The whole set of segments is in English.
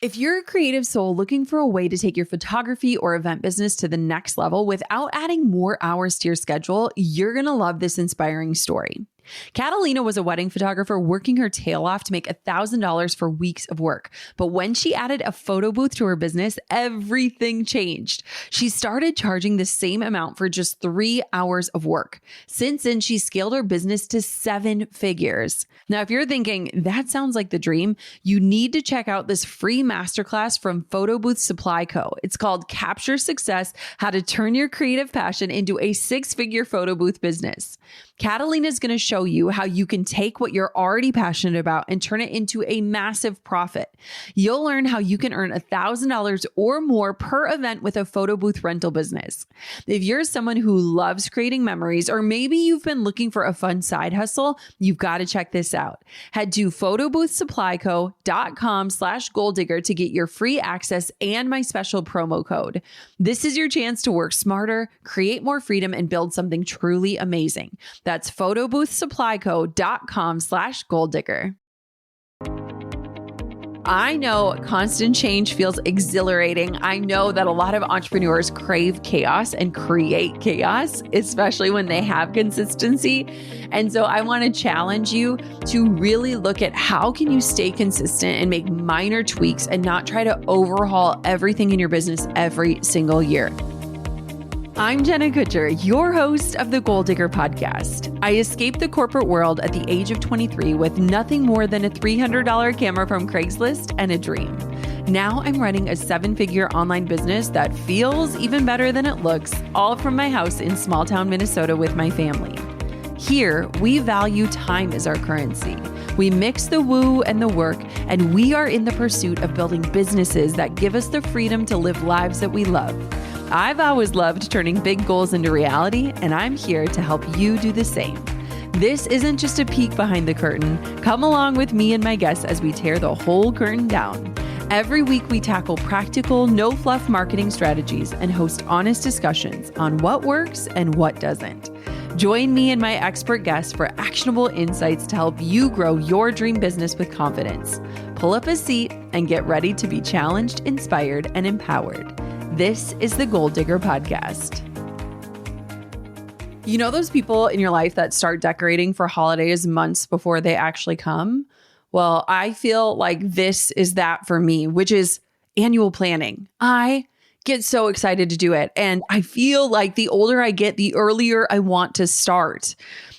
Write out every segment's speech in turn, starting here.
If you're a creative soul looking for a way to take your photography or event business to the next level without adding more hours to your schedule, you're going to love this inspiring story. Catalina was a wedding photographer working her tail off to make $1,000 for weeks of work. But when she added a photo booth to her business, everything changed. She started charging the same amount for just 3 hours of work. Since then, she scaled her business to 7 figures. Now, if you're thinking, that sounds like the dream, you need to check out this free masterclass from Photo Booth Supply Co. It's called Capture Success: How to Turn Your Creative Passion into a 6-Figure Photo Booth Business. Catalina is going to show you how you can take what you're already passionate about and turn it into a massive profit. You'll learn how you can earn $1,000 or more per event with a photo booth rental business. If you're someone who loves creating memories, or maybe you've been looking for a fun side hustle, you've got to check this out. Head to photoboothsupplyco.com/goaldigger to get your free access and my special promo code. This is your chance to work smarter, create more freedom, and build something truly amazing. That's photoboothsupplyco.com/goaldigger. I know constant change feels exhilarating. I know that a lot of entrepreneurs crave chaos and create chaos, especially when they have consistency. And so I want to challenge you to really look at how can you stay consistent and make minor tweaks and not try to overhaul everything in your business every single year. I'm Jenna Kutcher, your host of the Goal Digger podcast. I escaped the corporate world at the age of 23 with nothing more than a $300 camera from Craigslist and a dream. Now I'm running a 7-figure online business that feels even better than it looks, all from my house in small town Minnesota with my family. Here, we value time as our currency. We mix the woo and the work, and we are in the pursuit of building businesses that give us the freedom to live lives that we love. I've always loved turning big goals into reality, and I'm here to help you do the same. This isn't just a peek behind the curtain. Come along with me and my guests as we tear the whole curtain down. Every week, we tackle practical, no-fluff marketing strategies and host honest discussions on what works and what doesn't. Join me and my expert guests for actionable insights to help you grow your dream business with confidence. Pull up a seat and get ready to be challenged, inspired, and empowered. This is the Goal Digger Podcast. You know those people in your life that start decorating for holidays months before they actually come? Well, I feel like this is that for me, which is annual planning. I get so excited to do it. And I feel like the older I get, the earlier I want to start.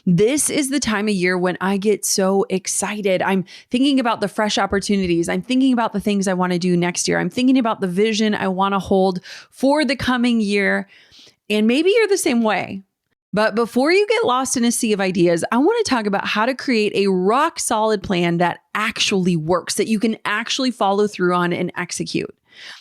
This is the time of year when I get so excited. I'm thinking about the fresh opportunities. I'm thinking about the things I want to do next year. I'm thinking about the vision I want to hold for the coming year. And maybe you're the same way. But before you get lost in a sea of ideas, I want to talk about how to create a rock solid plan that actually works, that you can actually follow through on and execute.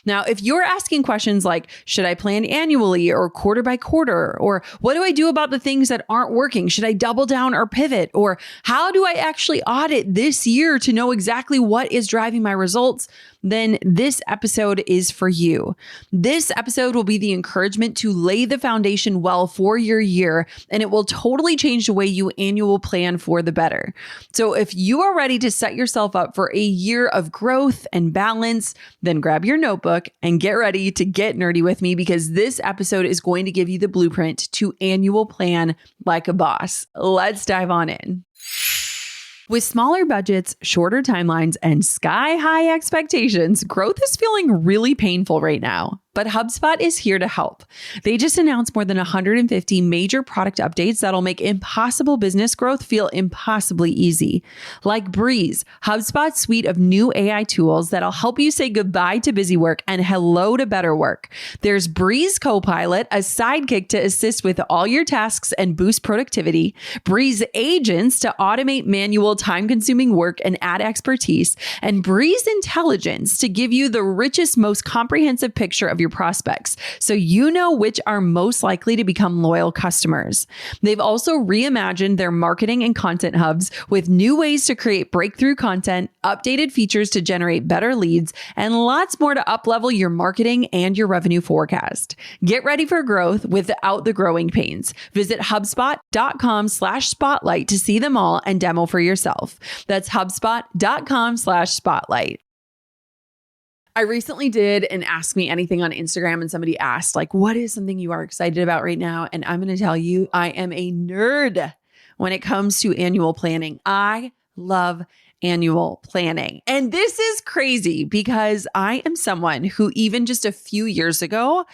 Now, if you're asking questions like, should I plan annually or quarter by quarter? Or what do I do about the things that aren't working? Should I double down or pivot? Or how do I actually audit this year to know exactly what is driving my results? Then this episode is for you. This episode will be the encouragement to lay the foundation well for your year, and it will totally change the way you annual plan for the better. So if you are ready to set yourself up for a year of growth and balance, then grab your notebook and get ready to get nerdy with me, because this episode is going to give you the blueprint to annual plan like a boss. Let's dive on in. With smaller budgets, shorter timelines, and sky-high expectations, growth is feeling really painful right now. But HubSpot is here to help. They just announced more than 150 major product updates that'll make impossible business growth feel impossibly easy. Like Breeze, HubSpot's suite of new AI tools that'll help you say goodbye to busy work and hello to better work. There's Breeze Copilot, a sidekick to assist with all your tasks and boost productivity. Breeze Agents to automate manual time-consuming work and add expertise. And Breeze Intelligence to give you the richest, most comprehensive picture of your prospects, so you know which are most likely to become loyal customers. They've also reimagined their marketing and content hubs with new ways to create breakthrough content, updated features to generate better leads, and lots more to up-level your marketing and your revenue forecast. Get ready for growth without the growing pains. Visit HubSpot.com/spotlight to see them all and demo for yourself. That's HubSpot.com/spotlight. I recently did an Ask Me Anything on Instagram, and somebody asked, like, what is something you are excited about right now? And I'm going to tell you, I am a nerd when it comes to annual planning. I love annual planning. And this is crazy because I am someone who even just a few years ago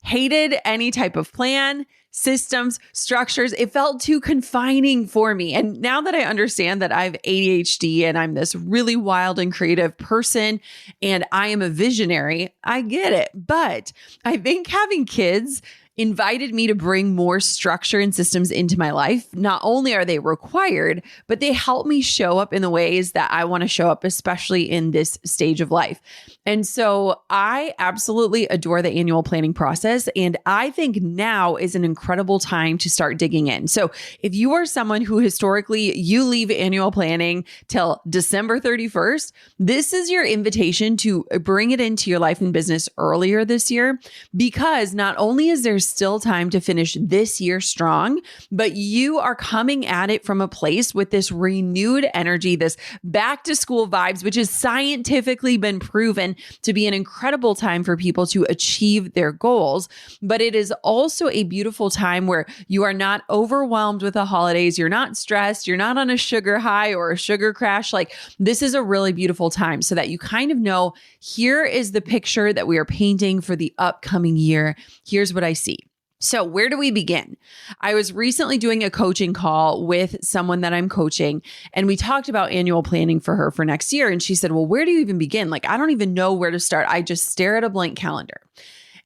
hated any type of plan, systems, structures. It felt too confining for me. And now that I understand that I have ADHD and I'm this really wild and creative person and I am a visionary, I get it. But I think having kids invited me to bring more structure and systems into my life. Not only are they required, but they help me show up in the ways that I want to show up, especially in this stage of life. And so I absolutely adore the annual planning process. And I think now is an incredible time to start digging in. So if you are someone who historically you leave annual planning till December 31st, this is your invitation to bring it into your life and business earlier this year, because not only is there still time to finish this year strong, but you are coming at it from a place with this renewed energy, this back to school vibes, which has scientifically been proven to be an incredible time for people to achieve their goals. But it is also a beautiful time where you are not overwhelmed with the holidays. You're not stressed. You're not on a sugar high or a sugar crash. Like, this is a really beautiful time so that you kind of know, here is the picture that we are painting for the upcoming year. Here's what I see. So where do we begin? I was recently doing a coaching call with someone that I'm coaching, and we talked about annual planning for her for next year. And she said, well, where do you even begin? Like, I don't even know where to start. I just stare at a blank calendar.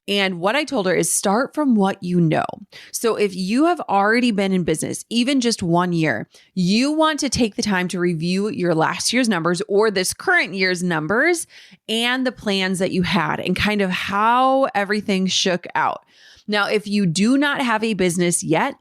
And what I told her is start from what you know. So if you have already been in business, even just 1 year, you want to take the time to review your last year's numbers or this current year's numbers and the plans that you had and kind of how everything shook out. Now, if you do not have a business yet,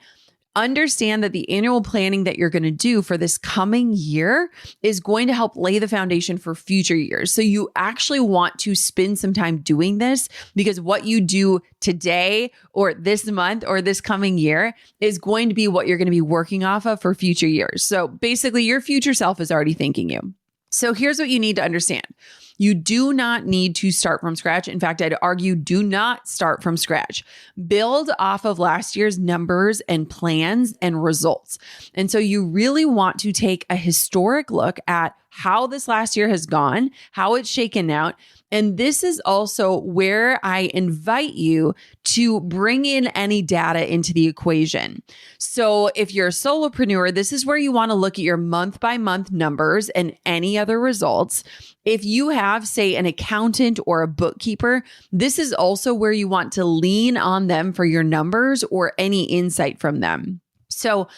understand that the annual planning that you're going to do for this coming year is going to help lay the foundation for future years. So you actually want to spend some time doing this, because what you do today or this month or this coming year is going to be what you're going to be working off of for future years. So basically, your future self is already thanking you. So here's what you need to understand. You do not need to start from scratch. In fact, I'd argue do not start from scratch. Build off of last year's numbers and plans and results. And so you really want to take a historic look at how this last year has gone, how it's shaken out. And this is also where I invite you to bring in any data into the equation. So if you're a solopreneur, this is where you want to look at your month by month numbers and any other results. If you have, say, an accountant or a bookkeeper, this is also where you want to lean on them for your numbers or any insight from them. So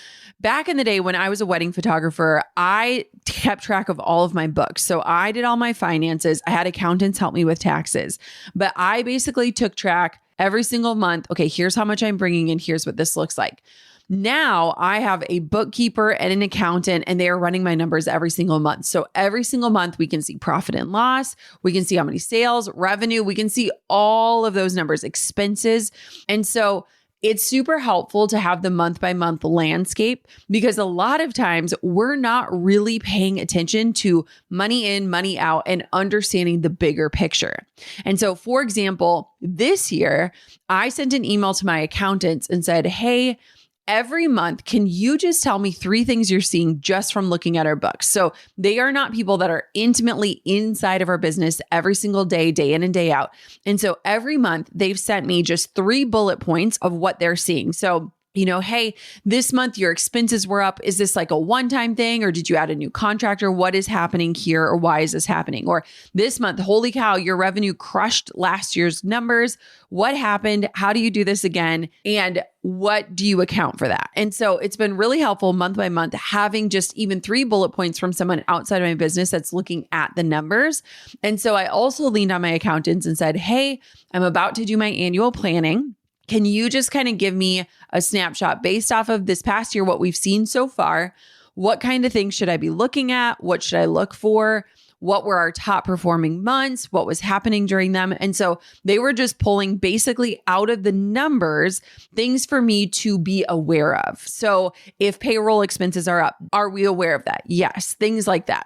back in the day when I was a wedding photographer, I kept track of all of my books. So I did all my finances. I had accountants help me with taxes, but I basically took track every single month. Okay, here's how much I'm bringing in. Here's what this looks like. Now I have a bookkeeper and an accountant, and they are running my numbers every single month. So every single month we can see profit and loss. We can see how many sales, revenue. We can see all of those numbers, expenses. And so it's super helpful to have the month by month landscape, because a lot of times we're not really paying attention to money in, money out, and understanding the bigger picture. And so, for example, this year, I sent an email to my accountants and said, hey, every month, can you just tell me 3 things you're seeing just from looking at our books? So they are not people that are intimately inside of our business every single day, day in and day out. And so every month they've sent me just 3 bullet points of what they're seeing. So, hey, this month your expenses were up. Is this like a one-time thing, or did you add a new contractor? What is happening here, or why is this happening? Or this month, holy cow, your revenue crushed last year's numbers. What happened? How do you do this again? And what do you account for that? And so it's been really helpful month by month having just even 3 bullet points from someone outside of my business that's looking at the numbers. And so I also leaned on my accountants and said, hey, I'm about to do my annual planning. Can you just kind of give me a snapshot based off of this past year, what we've seen so far? What kind of things should I be looking at? What should I look for? What were our top performing months? What was happening during them? And so they were just pulling basically out of the numbers things for me to be aware of. So if payroll expenses are up, are we aware of that? Yes, things like that.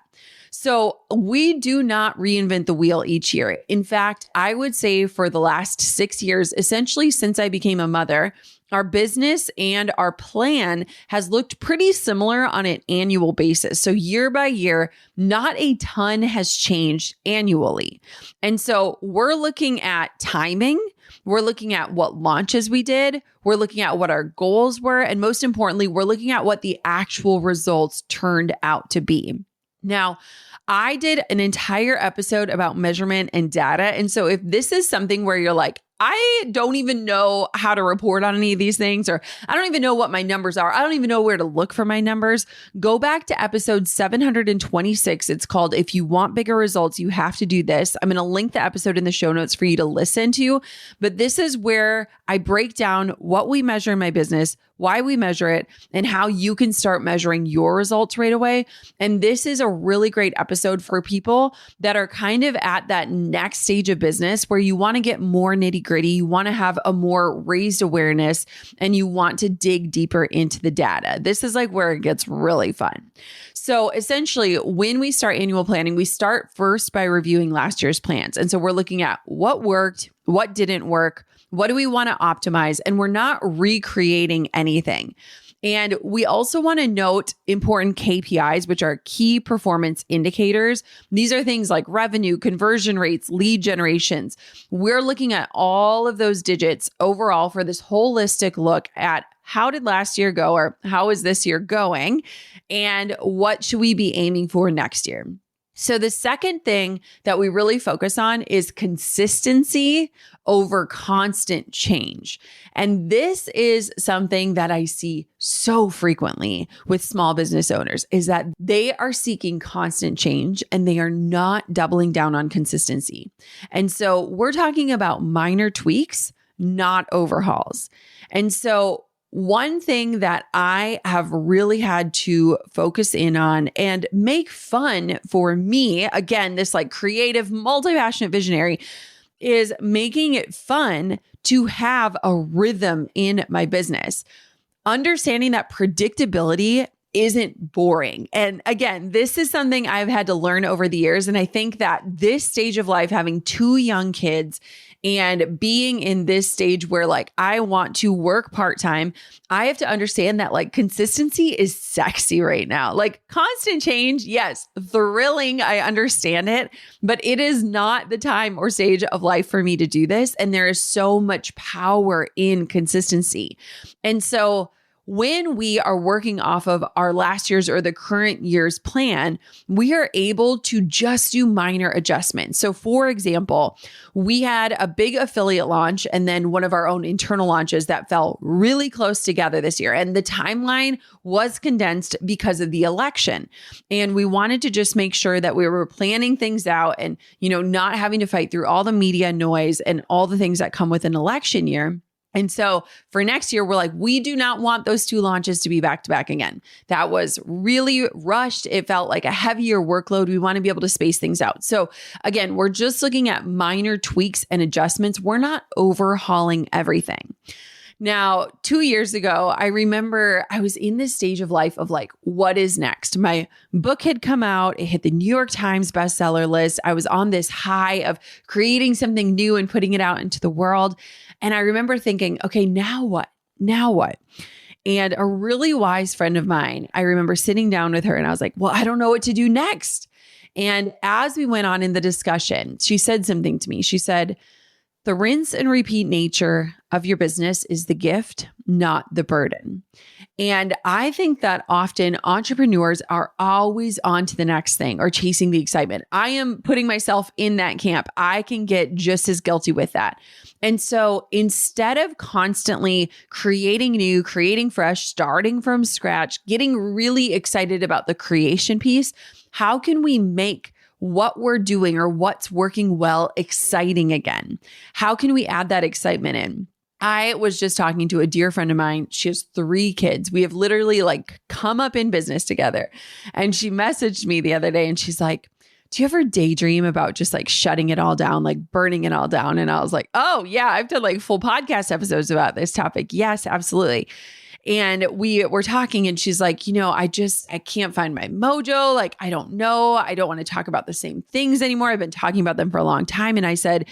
So we do not reinvent the wheel each year. In fact, I would say for the last 6 years, essentially since I became a mother, our business and our plan has looked pretty similar on an annual basis. So year by year, not a ton has changed annually. And so we're looking at timing. We're looking at what launches we did. We're looking at what our goals were. And most importantly, we're looking at what the actual results turned out to be. Now, I did an entire episode about measurement and data. And so if this is something where you're like, I don't even know how to report on any of these things, or I don't even know what my numbers are, I don't even know where to look for my numbers, go back to episode 726. It's called If You Want Bigger Results, You Have to Do This. I'm going to link the episode in the show notes for you to listen to. But this is where I break down what we measure in my business, why we measure it, and how you can start measuring your results right away. And this is a really great episode for people that are kind of at that next stage of business where you want to get more nitty gritty, you want to have a more raised awareness, and you want to dig deeper into the data. This is like where it gets really fun. So essentially, when we start annual planning, we start first by reviewing last year's plans. And so we're looking at what worked, what didn't work, what do we want to optimize, and we're not recreating anything. And we also want to note important KPIs, which are key performance indicators. These are things like revenue, conversion rates, lead generations. We're looking at all of those digits overall for this holistic look at how did last year go, or how is this year going, and what should we be aiming for next year. So the second thing that we really focus on is consistency over constant change. And this is something that I see so frequently with small business owners, is that they are seeking constant change and they are not doubling down on consistency. And so we're talking about minor tweaks, not overhauls. And so one thing that I have really had to focus in on and make fun for me, again, this like creative, multi-passionate visionary, is making it fun to have a rhythm in my business. Understanding that predictability isn't boring. And again, this is something I've had to learn over the years. And I think that this stage of life, having 2 young kids and being in this stage where like I want to work part-time, I have to understand that like consistency is sexy right now. Like constant change, yes, thrilling, I understand it, but it is not the time or stage of life for me to do this. And there is so much power in consistency. And so when we are working off of our last year's or the current year's plan, we are able to just do minor adjustments. So for example, we had a big affiliate launch and then one of our own internal launches that fell really close together this year. And the timeline was condensed because of the election. And we wanted to just make sure that we were planning things out and, not having to fight through all the media noise and all the things that come with an election year. And so for next year, we're like, we do not want those 2 launches to be back to back again. That was really rushed. It felt like a heavier workload. We want to be able to space things out. So again, we're just looking at minor tweaks and adjustments. We're not overhauling everything. Now, 2 years ago, I remember I was in this stage of life of like, what is next? My book had come out. It hit the New York Times bestseller list. I was on this high of creating something new and putting it out into the world. And I remember thinking, okay, now what? Now what? And a really wise friend of mine, I remember sitting down with her and I was like, well, I don't know what to do next. And as we went on in the discussion, she said something to me. She said, the rinse and repeat nature of your business is the gift, not the burden. And I think that often entrepreneurs are always on to the next thing or chasing the excitement. I am putting myself in that camp. I can get just as guilty with that. And so instead of constantly creating new, creating fresh, starting from scratch, getting really excited about the creation piece, how can we make what we're doing or what's working well exciting again? How can we add that excitement in? I was just talking to a dear friend of mine. She has 3 kids. We have literally like come up in business together. And she messaged me the other day and she's like, do you ever daydream about just like shutting it all down, like burning it all down? And I was like, oh yeah, I've done like full podcast episodes about this topic. Yes, absolutely. And we were talking and she's like, I can't find my mojo. Like, I don't know. I don't want to talk about the same things anymore. I've been talking about them for a long time. And I said,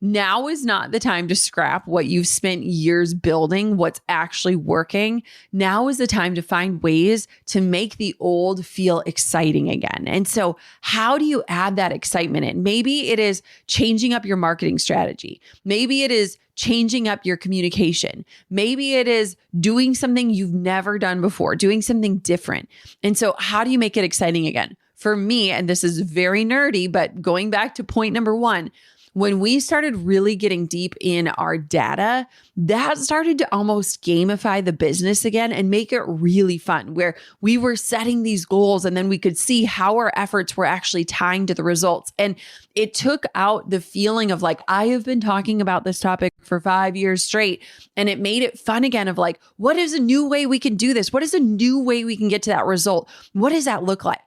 now is not the time to scrap what you've spent years building, what's actually working. Now is the time to find ways to make the old feel exciting again. And so how do you add that excitement in? Maybe it is changing up your marketing strategy. Maybe it is changing up your communication. Maybe it is doing something you've never done before, doing something different. And so how do you make it exciting again? For me, and this is very nerdy, but going back to point number one, when we started really getting deep in our data, that started to almost gamify the business again and make it really fun, where we were setting these goals and then we could see how our efforts were actually tying to the results. And it took out the feeling of like, I have been talking about this topic for 5 years straight. And it made it fun again of like, what is a new way we can do this? What is a new way we can get to that result? What does that look like?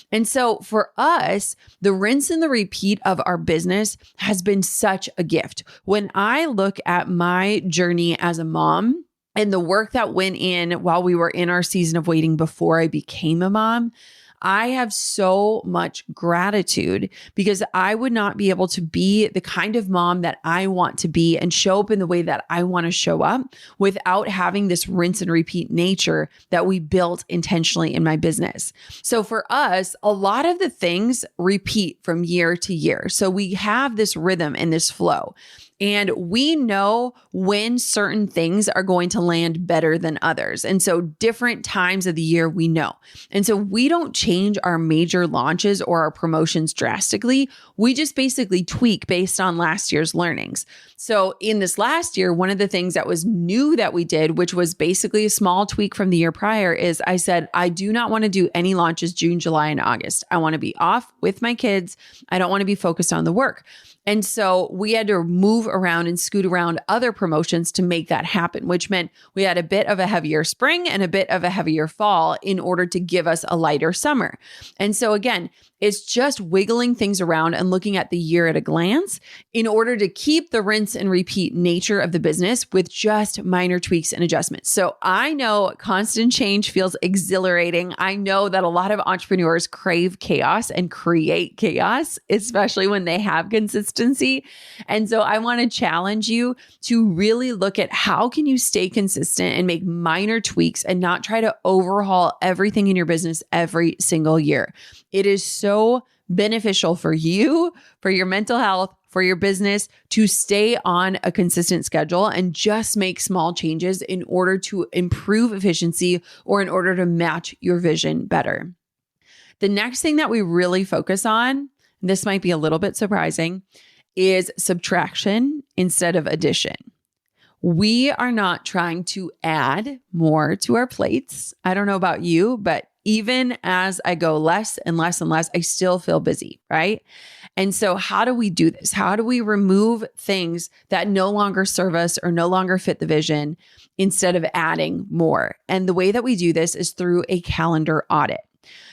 And so for us, the rinse and the repeat of our business has been such a gift. When I look at my journey as a mom and the work that went in while we were in our season of waiting before I became a mom, I have so much gratitude because I would not be able to be the kind of mom that I want to be and show up in the way that I want to show up without having this rinse and repeat nature that we built intentionally in my business. So for us, a lot of the things repeat from year to year. So we have this rhythm and this flow. And we know when certain things are going to land better than others. And so different times of the year we know. And so we don't change our major launches or our promotions drastically. We just basically tweak based on last year's learnings. So in this last year, one of the things that was new that we did, which was basically a small tweak from the year prior, is I said, I do not want to do any launches June, July, and August. I want to be off with my kids. I don't want to be focused on the work. And so we had to move around and scoot around other promotions to make that happen, which meant we had a bit of a heavier spring and a bit of a heavier fall in order to give us a lighter summer. And so again, it's just wiggling things around and looking at the year at a glance in order to keep the rinse and repeat nature of the business with just minor tweaks and adjustments. So I know constant change feels exhilarating. I know that a lot of entrepreneurs crave chaos and create chaos, especially when they have consistency. And so I want to challenge you to really look at how can you stay consistent and make minor tweaks and not try to overhaul everything in your business every single year. It is so beneficial for you, for your mental health, for your business to stay on a consistent schedule and just make small changes in order to improve efficiency or in order to match your vision better. The next thing that we really focus on, this might be a little bit surprising, is subtraction instead of addition. We are not trying to add more to our plates. I don't know about you, but even as I go less and less and less, I still feel busy, right? And so how do we do this? How do we remove things that no longer serve us or no longer fit the vision instead of adding more? And the way that we do this is through a calendar audit.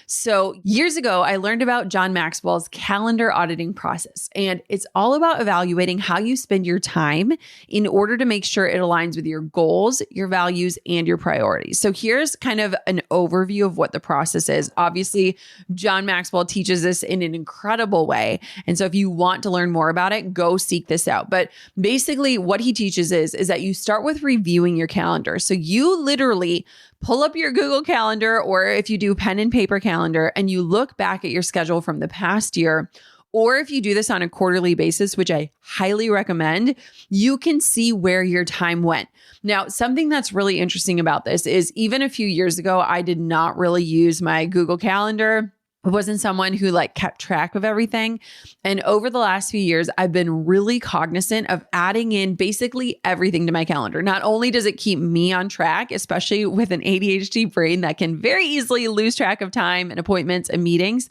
So years ago, I learned about John Maxwell's calendar auditing process, and it's all about evaluating how you spend your time in order to make sure it aligns with your goals, your values, and your priorities. So here's kind of an overview of what the process is. Obviously, John Maxwell teaches this in an incredible way. And so if you want to learn more about it, go seek this out. But basically what he teaches is that you start with reviewing your calendar. So you literally pull up your Google Calendar, or if you do pen and paper calendar, and you look back at your schedule from the past year, or if you do this on a quarterly basis, which I highly recommend, you can see where your time went. Now, something that's really interesting about this is even a few years ago, I did not really use my Google Calendar. I wasn't someone who kept track of everything. And over the last few years, I've been really cognizant of adding in basically everything to my calendar. Not only does it keep me on track, especially with an ADHD brain that can very easily lose track of time and appointments and meetings,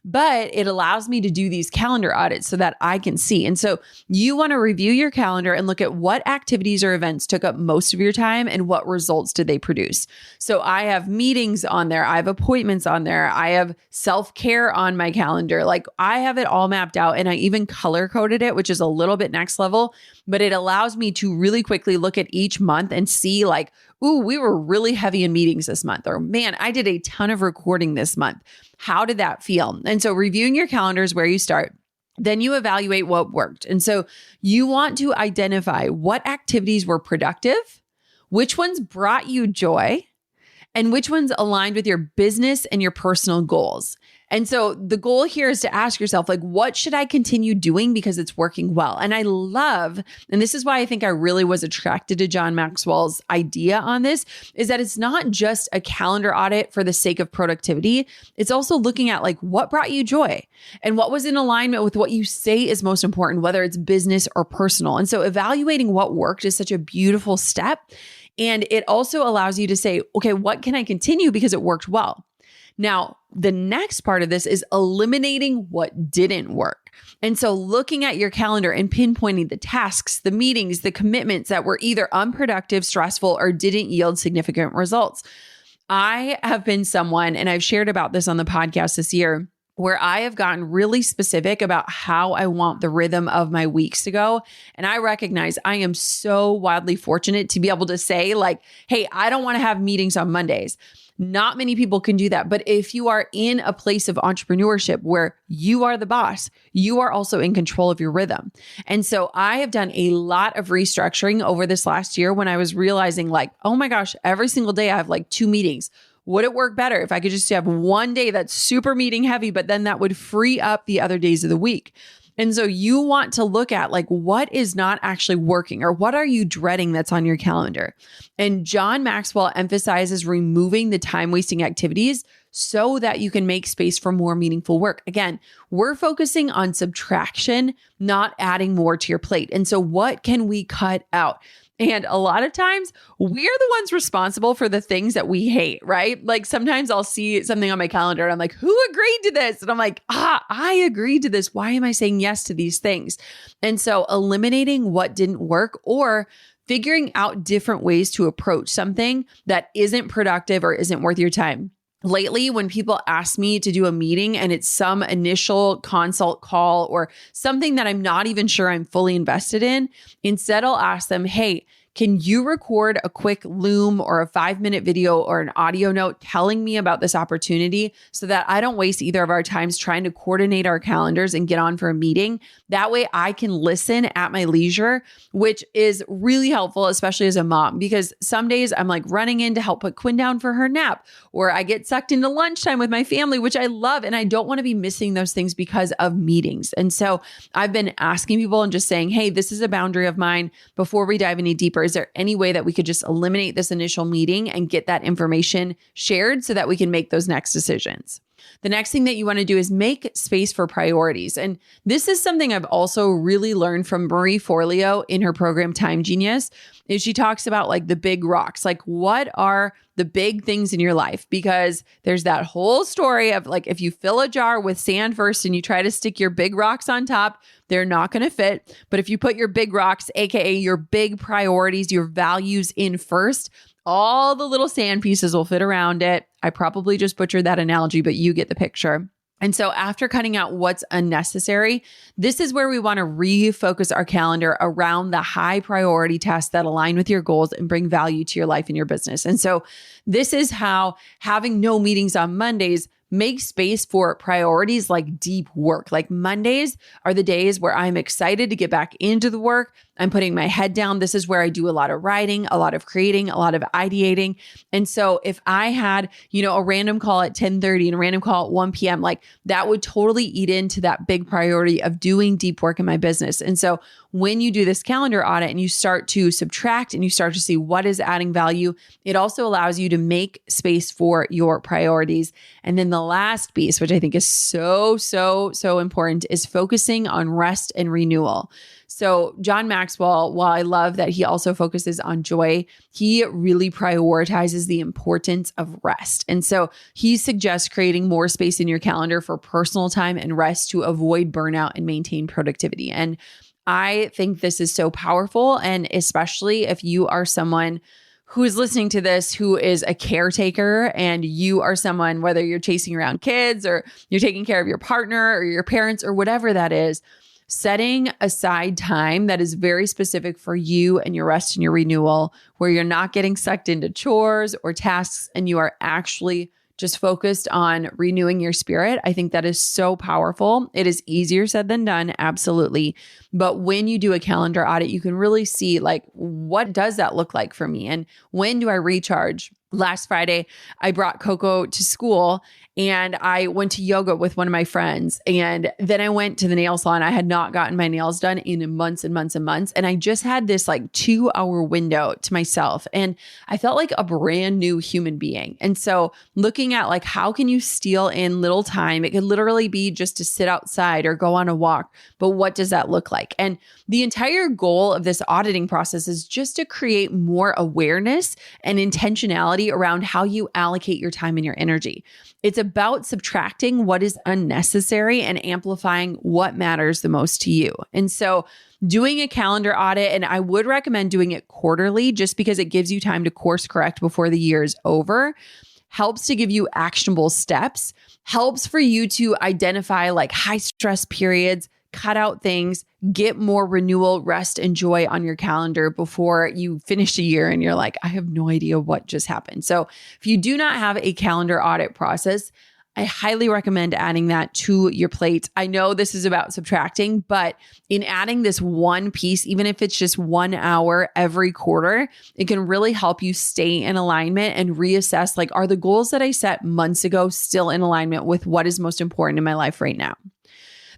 but it allows me to do these calendar audits so that I can see. And so you want to review your calendar and look at what activities or events took up most of your time and what results did they produce. So I have meetings on there. I have appointments on there. I have self-care on my calendar. I have it all mapped out, and I even color coded it, which is a little bit next level, but it allows me to really quickly look at each month and see ooh, we were really heavy in meetings this month, or man, I did a ton of recording this month. How did that feel? And so reviewing your calendar is where you start. Then you evaluate what worked. And so you want to identify what activities were productive, which ones brought you joy, and which ones aligned with your business and your personal goals. And so the goal here is to ask yourself, like, what should I continue doing because it's working well? And I love, and this is why I think I really was attracted to John Maxwell's idea on this, is that it's not just a calendar audit for the sake of productivity. It's also looking at like what brought you joy and what was in alignment with what you say is most important, whether it's business or personal. And so evaluating what worked is such a beautiful step. And it also allows you to say, okay, what can I continue because it worked well? Now, the next part of this is eliminating what didn't work. And so looking at your calendar and pinpointing the tasks, the meetings, the commitments that were either unproductive, stressful, or didn't yield significant results. I have been someone, and I've shared about this on the podcast this year, where I have gotten really specific about how I want the rhythm of my weeks to go. And I recognize I am so wildly fortunate to be able to say like, hey, I don't want to have meetings on Mondays. Not many people can do that. But if you are in a place of entrepreneurship where you are the boss, you are also in control of your rhythm. And so I have done a lot of restructuring over this last year when I was realizing like, oh my gosh, every single day I have like 2 meetings. Would it work better if I could just have one day that's super meeting heavy, but then that would free up the other days of the week? And so you want to look at like, what is not actually working or what are you dreading that's on your calendar? And John Maxwell emphasizes removing the time-wasting activities so that you can make space for more meaningful work. Again, we're focusing on subtraction, not adding more to your plate. And so what can we cut out? And a lot of times we're the ones responsible for the things that we hate, right? Like sometimes I'll see something on my calendar and I'm like, who agreed to this? And I'm like, I agreed to this. Why am I saying yes to these things? And so eliminating what didn't work or figuring out different ways to approach something that isn't productive or isn't worth your time. Lately, when people ask me to do a meeting and it's some initial consult call or something that I'm not even sure I'm fully invested in, instead I'll ask them, hey, can you record a quick Loom or a 5-minute video or an audio note telling me about this opportunity so that I don't waste either of our times trying to coordinate our calendars and get on for a meeting? That way I can listen at my leisure, which is really helpful, especially as a mom, because some days I'm like running in to help put Quinn down for her nap, or I get sucked into lunchtime with my family, which I love. And I don't want to be missing those things because of meetings. And so I've been asking people and just saying, hey, this is a boundary of mine. Before we dive any deeper, is there any way that we could just eliminate this initial meeting and get that information shared so that we can make those next decisions? The next thing that you want to do is make space for priorities. And this is something I've also really learned from Marie Forleo in her program, Time Genius, is she talks about like the big rocks, like what are the big things in your life? Because there's that whole story of like, if you fill a jar with sand first and you try to stick your big rocks on top, they're not going to fit. But if you put your big rocks, AKA your big priorities, your values in first, all the little sand pieces will fit around it. I probably just butchered that analogy, but you get the picture. And so after cutting out what's unnecessary, this is where we want to refocus our calendar around the high priority tasks that align with your goals and bring value to your life and your business. And so this is how having no meetings on Mondays make space for priorities like deep work. Like Mondays are the days where I'm excited to get back into the work. I'm putting my head down. This is where I do a lot of writing, a lot of creating, a lot of ideating. And so if I had, a random call at 10:30 and a random call at 1 p.m., like that would totally eat into that big priority of doing deep work in my business. And so when you do this calendar audit and you start to subtract and you start to see what is adding value, it also allows you to make space for your priorities. And then the last piece, which I think is so important, is focusing on rest and renewal. So John Maxwell, while I love that he also focuses on joy, he really prioritizes the importance of rest. And so he suggests creating more space in your calendar for personal time and rest to avoid burnout and maintain productivity. And I think this is so powerful. And especially if you are someone who is listening to this, who is a caretaker, and you are someone, whether you're chasing around kids or you're taking care of your partner or your parents or whatever that is, setting aside time that is very specific for you and your rest and your renewal, where you're not getting sucked into chores or tasks and you are actually just focused on renewing your spirit. I think that is so powerful. It is easier said than done, absolutely. But when you do a calendar audit, you can really see like, what does that look like for me? And when do I recharge? Last Friday, I brought Coco to school and I went to yoga with one of my friends. And then I went to the nail salon. I had not gotten my nails done in months and months and months. And I just had this like 2-hour window to myself. And I felt like a brand new human being. And so looking at like, how can you steal in little time? It could literally be just to sit outside or go on a walk. But what does that look like? And the entire goal of this auditing process is just to create more awareness and intentionality around how you allocate your time and your energy. It's about subtracting what is unnecessary and amplifying what matters the most to you. And so doing a calendar audit, and I would recommend doing it quarterly just because it gives you time to course correct before the year is over, helps to give you actionable steps, helps for you to identify like high stress periods, cut out things, get more renewal, rest, and joy on your calendar before you finish a year and you're like, I have no idea what just happened. So if you do not have a calendar audit process, I highly recommend adding that to your plate. I know this is about subtracting, but in adding this one piece, even if it's just 1 hour every quarter, it can really help you stay in alignment and reassess, like, are the goals that I set months ago still in alignment with what is most important in my life right now?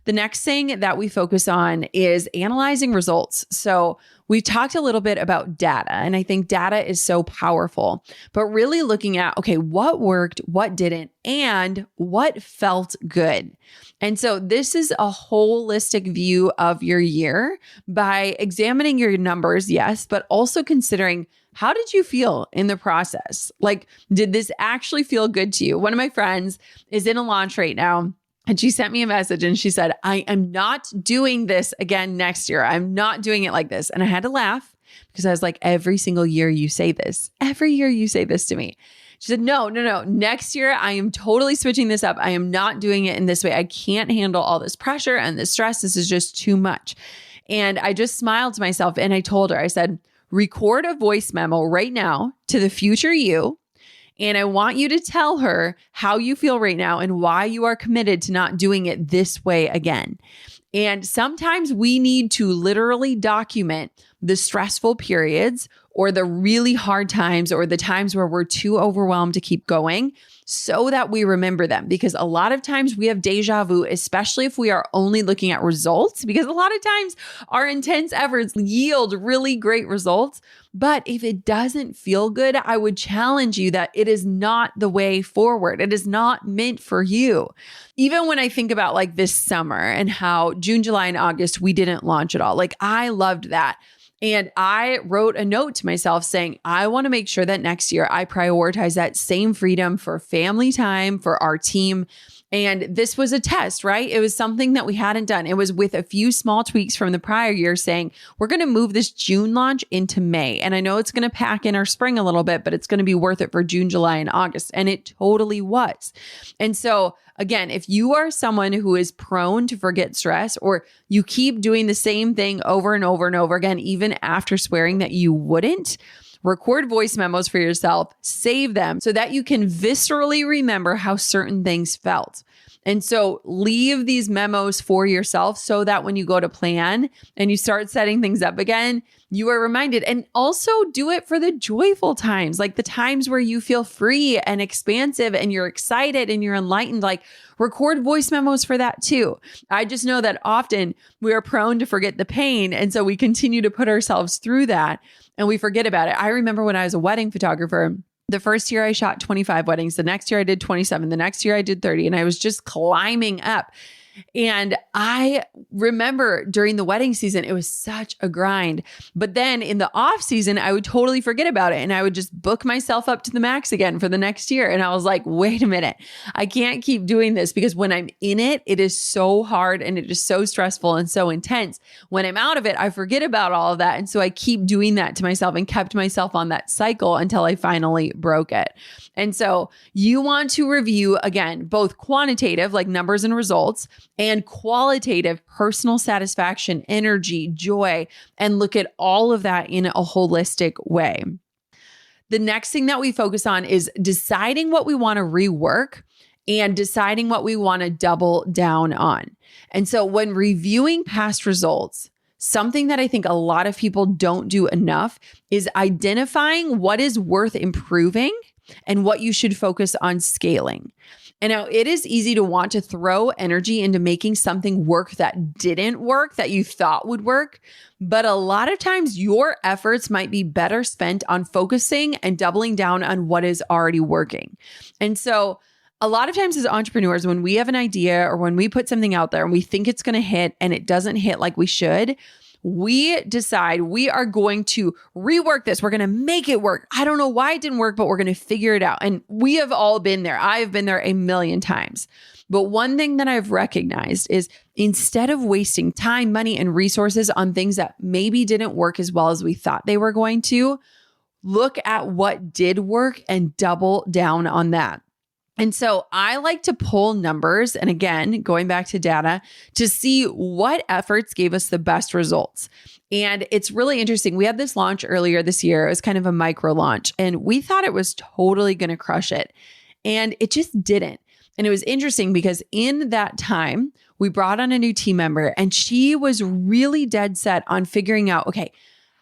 The next thing that we focus on is analyzing results. So we've talked a little bit about data, and I think data is so powerful, but really looking at, okay, what worked, what didn't, and what felt good. And so this is a holistic view of your year by examining your numbers, yes, but also considering, how did you feel in the process? Like, did this actually feel good to you? One of my friends is in a launch right now. And she sent me a message and she said, I am not doing this again next year. I'm not doing it like this. And I had to laugh because I was like, every single year you say this. Every year you say this to me. She said, no. Next year, I am totally switching this up. I am not doing it in this way. I can't handle all this pressure and this stress. This is just too much. And I just smiled to myself and I told her, I said, record a voice memo right now to the future you. And I want you to tell her how you feel right now and why you are committed to not doing it this way again. And sometimes we need to literally document the stressful periods or the really hard times or the times where we're too overwhelmed to keep going so that we remember them. Because a lot of times we have deja vu, especially if we are only looking at results, because a lot of times our intense efforts yield really great results. But if it doesn't feel good, I would challenge you that it is not the way forward. It is not meant for you. Even when I think about like this summer and how June, July, and August, we didn't launch at all. Like I loved that. And I wrote a note to myself saying, I want to make sure that next year I prioritize that same freedom for family time, for our team. And this was a test, right? It was something that we hadn't done. It was with a few small tweaks from the prior year saying, we're going to move this June launch into May. And I know it's going to pack in our spring a little bit, but it's going to be worth it for June, July, and August. And it totally was. And so again, if you are someone who is prone to forget stress, or you keep doing the same thing over and over and over again, even after swearing that you wouldn't, record voice memos for yourself, save them so that you can viscerally remember how certain things felt. And so leave these memos for yourself so that when you go to plan and you start setting things up again, you are reminded. And also do it for the joyful times, like the times where you feel free and expansive and you're excited and you're enlightened, like record voice memos for that too. I just know that often we are prone to forget the pain. And so we continue to put ourselves through that and we forget about it. I remember when I was a wedding photographer, the first year I shot 25 weddings. The next year I did 27. The next year I did 30. And I was just climbing up. And I remember during the wedding season, it was such a grind. But then in the off season, I would totally forget about it. And I would just book myself up to the max again for the next year. And I was like, wait a minute, I can't keep doing this because when I'm in it, it is so hard and it is so stressful and so intense. When I'm out of it, I forget about all of that. And so I keep doing that to myself and kept myself on that cycle until I finally broke it. And so you want to review, again, both quantitative, like numbers and results, and qualitative personal satisfaction, energy, joy, and look at all of that in a holistic way. The next thing that we focus on is deciding what we want to rework and deciding what we want to double down on. And so when reviewing past results, something that I think a lot of people don't do enough is identifying what is worth improving and what you should focus on scaling. And now it is easy to want to throw energy into making something work that didn't work, that you thought would work. But a lot of times your efforts might be better spent on focusing and doubling down on what is already working. And so a lot of times as entrepreneurs, when we have an idea or when we put something out there and we think it's going to hit and it doesn't hit like we should, we decide we are going to rework this. We're going to make it work. I don't know why it didn't work, but we're going to figure it out. And we have all been there. I've been there a million times. But one thing that I've recognized is instead of wasting time, money, and resources on things that maybe didn't work as well as we thought they were going to, look at what did work and double down on that. And so I like to pull numbers, and again, going back to data, to see what efforts gave us the best results. And it's really interesting. We had this launch earlier this year. It was kind of a micro launch, and we thought it was totally going to crush it. And it just didn't. And it was interesting because in that time, we brought on a new team member, and she was really dead set on figuring out, okay,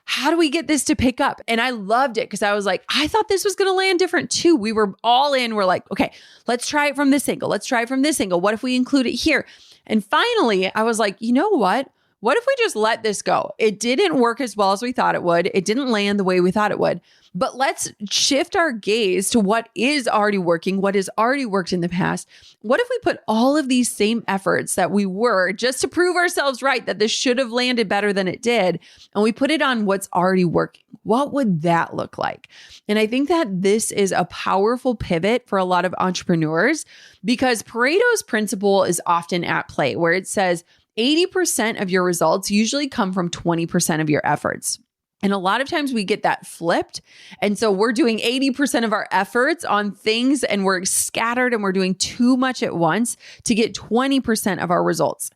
how do we get this to pick up? And I loved it because I was like, I thought this was going to land different too. We were all in. We're like, okay, let's try it from this angle. Let's try it from this angle. What if we include it here? And finally, I was like, you know what? What if we just let this go? It didn't work as well as we thought it would. It didn't land the way we thought it would. But let's shift our gaze to what is already working, what has already worked in the past. What if we put all of these same efforts that we were just to prove ourselves right, that this should have landed better than it did, and we put it on what's already working? What would that look like? And I think that this is a powerful pivot for a lot of entrepreneurs because Pareto's principle is often at play, where it says 80% of your results usually come from 20% of your efforts. And a lot of times we get that flipped. And so we're doing 80% of our efforts on things and we're scattered and we're doing too much at once to get 20% of our results.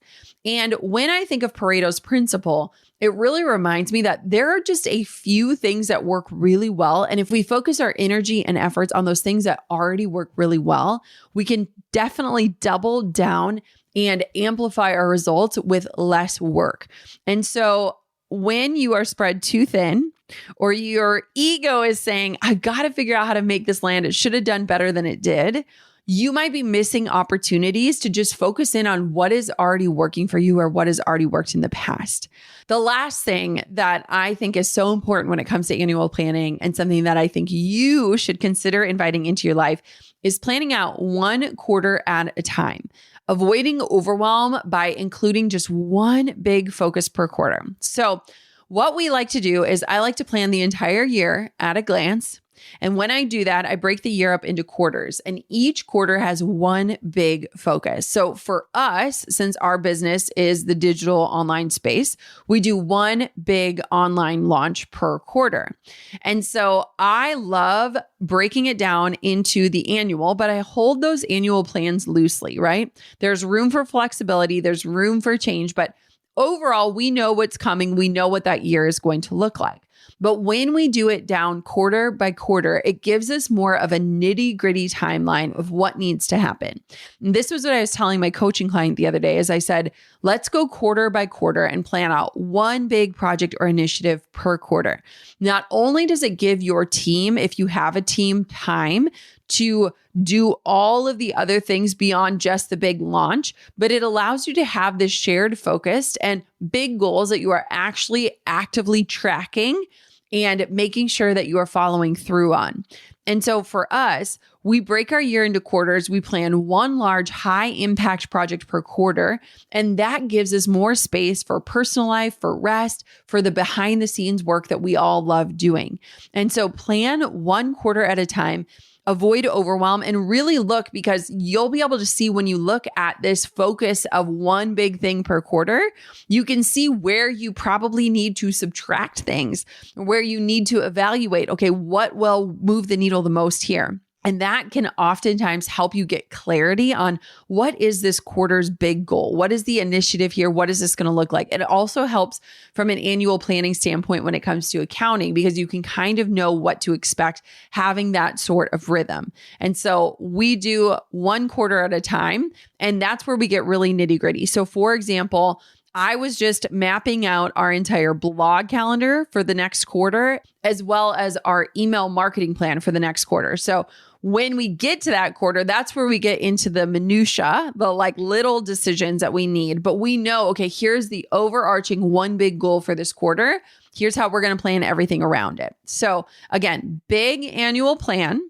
And when I think of Pareto's principle, it really reminds me that there are just a few things that work really well. And if we focus our energy and efforts on those things that already work really well, we can definitely double down and amplify our results with less work. And so when you are spread too thin, or your ego is saying, I got to figure out how to make this land, it should have done better than it did, you might be missing opportunities to just focus in on what is already working for you or what has already worked in the past. The last thing that I think is so important when it comes to annual planning, and something that I think you should consider inviting into your life, is planning out 1 quarter at a time. Avoiding overwhelm by including just one big focus per quarter. So what we like to do is I like to plan the entire year at a glance. And when I do that, I break the year up into quarters, and each quarter has one big focus. So for us, since our business is the digital online space, we do one big online launch per quarter. And so I love breaking it down into the annual, but I hold those annual plans loosely, right? There's room for flexibility, there's room for change, but overall, we know what's coming. We know what that year is going to look like. But when we do it down quarter by quarter, it gives us more of a nitty-gritty timeline of what needs to happen. And this was what I was telling my coaching client the other day, as I said, let's go quarter by quarter and plan out one big project or initiative per quarter. Not only does it give your team, if you have a team, time to do all of the other things beyond just the big launch, but it allows you to have this shared focus and big goals that you are actually actively tracking and making sure that you are following through on. And so for us, we break our year into quarters. We plan one large high impact project per quarter. And that gives us more space for personal life, for rest, for the behind the scenes work that we all love doing. And so plan 1 quarter at a time. Avoid overwhelm and really look, because you'll be able to see when you look at this focus of one big thing per quarter, you can see where you probably need to subtract things, where you need to evaluate, okay, what will move the needle the most here? And that can oftentimes help you get clarity on what is this quarter's big goal? What is the initiative here? What is this going to look like? It also helps from an annual planning standpoint when it comes to accounting, because you can kind of know what to expect having that sort of rhythm. And so we do one quarter at a time, and that's where we get really nitty gritty. So for example, I was just mapping out our entire blog calendar for the next quarter, as well as our email marketing plan for the next quarter. So when we get to that quarter, that's where we get into the minutia, the like little decisions that we need. But we know, okay, here's the overarching one big goal for this quarter. Here's how we're going to plan everything around it. So again, big annual plan,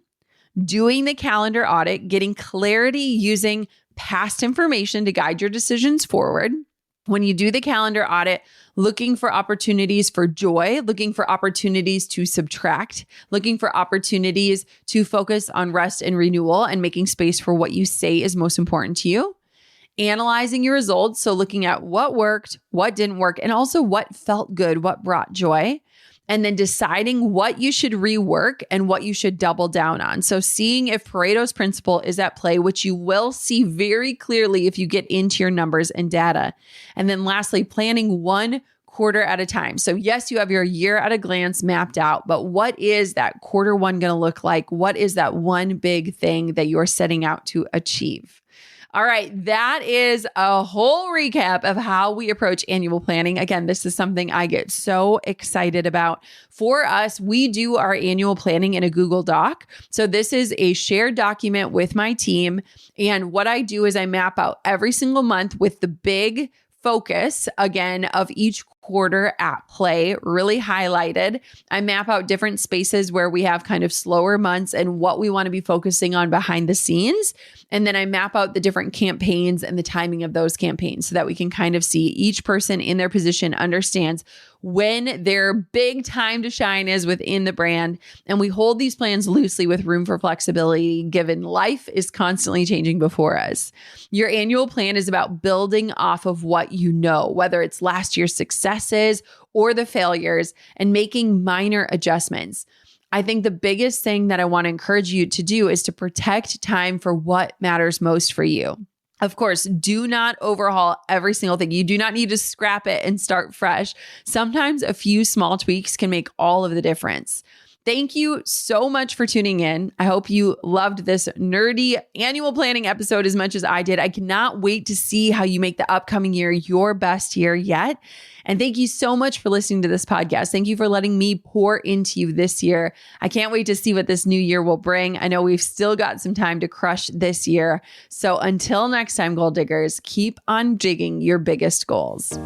doing the calendar audit, getting clarity using past information to guide your decisions forward. When you do the calendar audit, looking for opportunities for joy, looking for opportunities to subtract, looking for opportunities to focus on rest and renewal and making space for what you say is most important to you. Analyzing your results, so looking at what worked, what didn't work, and also what felt good, what brought joy. And then deciding what you should rework and what you should double down on. So seeing if Pareto's principle is at play, which you will see very clearly if you get into your numbers and data. And then lastly, planning one quarter at a time. So yes, you have your year at a glance mapped out, but what is that quarter one going to look like? What is that one big thing that you're setting out to achieve? All right, that is a whole recap of how we approach annual planning. Again, this is something I get so excited about. For us, we do our annual planning in a Google Doc. So this is a shared document with my team. And what I do is I map out every single month with the big focus, again, of each quarter at play, really highlighted. I map out different spaces where we have kind of slower months and what we want to be focusing on behind the scenes. And then I map out the different campaigns and the timing of those campaigns so that we can kind of see each person in their position understands when their big time to shine is within the brand. And we hold these plans loosely with room for flexibility, given life is constantly changing before us. Your annual plan is about building off of what you know, whether it's last year's successes or the failures, and making minor adjustments. I think the biggest thing that I want to encourage you to do is to protect time for what matters most for you. Of course, do not overhaul every single thing. You do not need to scrap it and start fresh. Sometimes a few small tweaks can make all of the difference. Thank you so much for tuning in. I hope you loved this nerdy annual planning episode as much as I did. I cannot wait to see how you make the upcoming year your best year yet. And thank you so much for listening to this podcast. Thank you for letting me pour into you this year. I can't wait to see what this new year will bring. I know we've still got some time to crush this year. So until next time, goal diggers, keep on digging your biggest goals.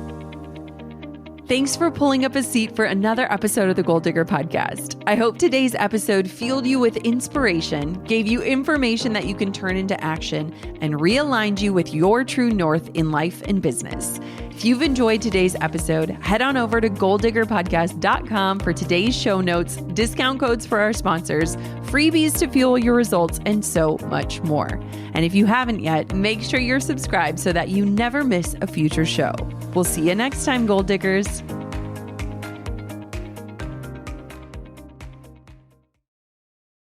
Thanks for pulling up a seat for another episode of the Goal Digger Podcast. I hope today's episode fueled you with inspiration, gave you information that you can turn into action, and realigned you with your true north in life and business. If you've enjoyed today's episode, head on over to goaldiggerpodcast.com for today's show notes, discount codes for our sponsors, freebies to fuel your results, and so much more. And if you haven't yet, make sure you're subscribed so that you never miss a future show. We'll see you next time, Goal Diggers.